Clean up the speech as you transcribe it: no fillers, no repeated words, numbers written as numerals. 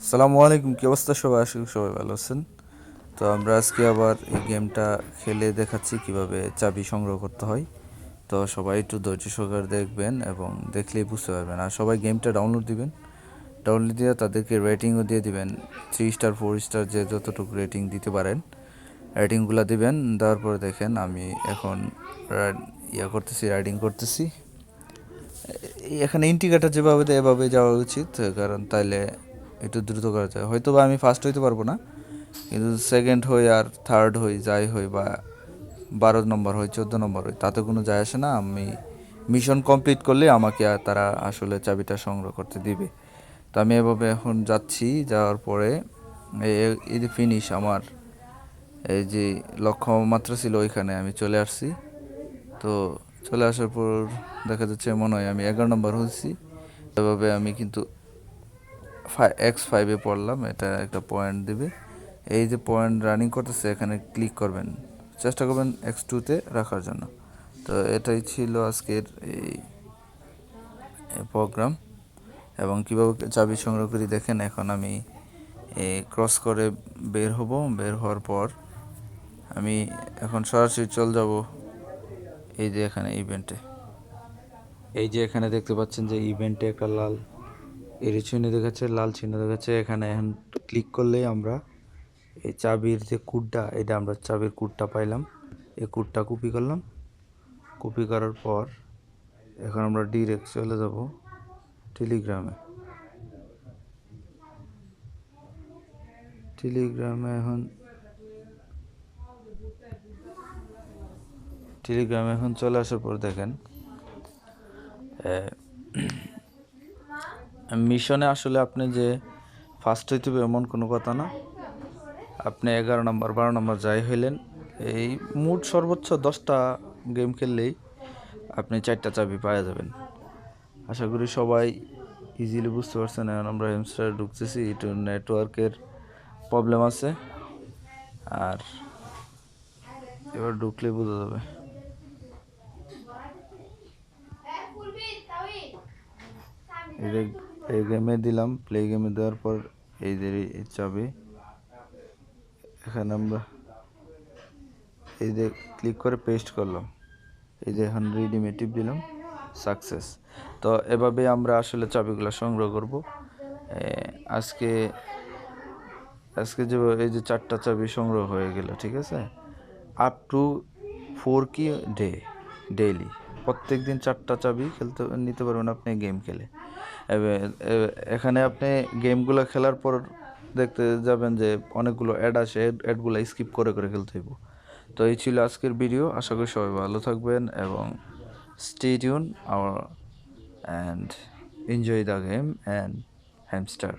আসসালামু আলাইকুম, কি অবস্থা সবাই? আশা করি সবাই ভালো আছেন। তো আমরা আজকে আবার এই গেমটা খেলে দেখাচ্ছি কিভাবে চাবি সংগ্রহ করতে হয়। তো সবাই একটু ধৈর্য সহকারে দেখবেন এবং দেখলেই বুঝতে পারবেন। আর সবাই গেমটা ডাউনলোড দিবেন। ডাউনলোড দিয়ে তাদেরকে রেটিংও দিয়ে দিবেন, 3 স্টার 4 স্টার যে যতটুকু রেটিং দিতে পারেন রেটিংগুলো দিবেন। দেওয়ার পরে দেখেন আমি এখন রাইডিং করতেছি। এখানে ইন্ডিকেটার যেভাবে দেয় এভাবে যাওয়া উচিত, কারণ তাইলে একটু দ্রুত করা যায়। হয়তো বা আমি ফার্স্ট হইতে পারবো না, কিন্তু সেকেন্ড হই আর থার্ড হই, যাই হই, বা 12 নম্বর হই 14 নম্বর হই, তাতে কোনো যায় আসে না। আমি মিশন কমপ্লিট করলে আমাকে আর তারা আসলে চাবিটা সংগ্রহ করতে দিবে। তো আমি এভাবে এখন যাচ্ছি। যাওয়ার পরে এই যে ফিনিশ, আমার এই যে লক্ষ্যমাত্রা ছিল ওইখানে আমি চলে আসছি। তো চলে আসার পর দেখা যাচ্ছে মনে হয় আমি 11 নম্বর হয়েছি। এভাবে আমি কিন্তু X5-এ পড়লাম, এটা একটা পয়েন্ট দেবে। এই যে পয়েন্ট রানিং করতেছে এখানে ক্লিক করবেন, চেষ্টা করবেন X2-তে রাখার জন্য। তো এটাই ছিল আজকের এই প্রোগ্রাম। এবং কীভাবে চাবি সংগ্রহ করি দেখেন। এখন আমি ক্রস করে বের হব। বের হওয়ার পর আমি এখন সরাসরি চলে যাব এই যে এখানে ইভেন্টে। এই যে এখানে দেখতে পাচ্ছেন যে ইভেন্টে একটা লাল চিহ্ন দেখাচ্ছে, লাল চিহ্ন দেখাচ্ছে। এখানে এখন ক্লিক করলেই আমরা এই চাবির যে কোডটা, এটা আমরা চাবির কোডটা পাইলাম। এই কোডটা কপি করলাম। কপি করার পর এখন আমরা ডিরেক্ট চলে যাব টেলিগ্রামে। টেলিগ্রামে এখন চলে আসার পর দেখেন মিশনে আসলে আপনি যে ফার্স্ট হইতে হবে এমন কোনো কথা না। আপনি 11 নম্বর 12 নম্বর যাই হইলেন, এই মোট সর্বোচ্চ 10টা গেম খেললেই আপনি 4টা চাবি পাওয়া যাবেন। আশা করি সবাই ইজিলি বুঝতে পারছেন। এখন আমরা হেমস্টারে ঢুকতেছি, একটু নেটওয়ার্কের প্রবলেম আছে, আর এবার ঢুকলে বোঝা যাবে। এই গেমে দিলাম, প্লে গেমে দেওয়ার পর এই যে চাবি, এখানে আমরা এই যে ক্লিক করে পেস্ট করলাম। এই যে এখন রিডিমে টিপ দিলাম, সাকসেস। তো এভাবে আমরা আসলে চাবিগুলো সংগ্রহ করব। আজকে আজকে যে এই যে 4টা চাবি সংগ্রহ হয়ে গেল, ঠিক আছে। আপ টু 4 কি ডেইলি প্রত্যেক দিন 4টা চাবি নিতে পারবেন আপনি গেম খেলে। এখানে আপনি গেমগুলো খেলার পর দেখতে যাবেন যে অনেকগুলো অ্যাড আসে, অ্যাডগুলো স্কিপ করে করে খেলতে হইব। তো এই ছিল আজকের ভিডিও। আশা করি সবাই ভালো থাকবেন এবং stay tuned and enjoy the game and hamster.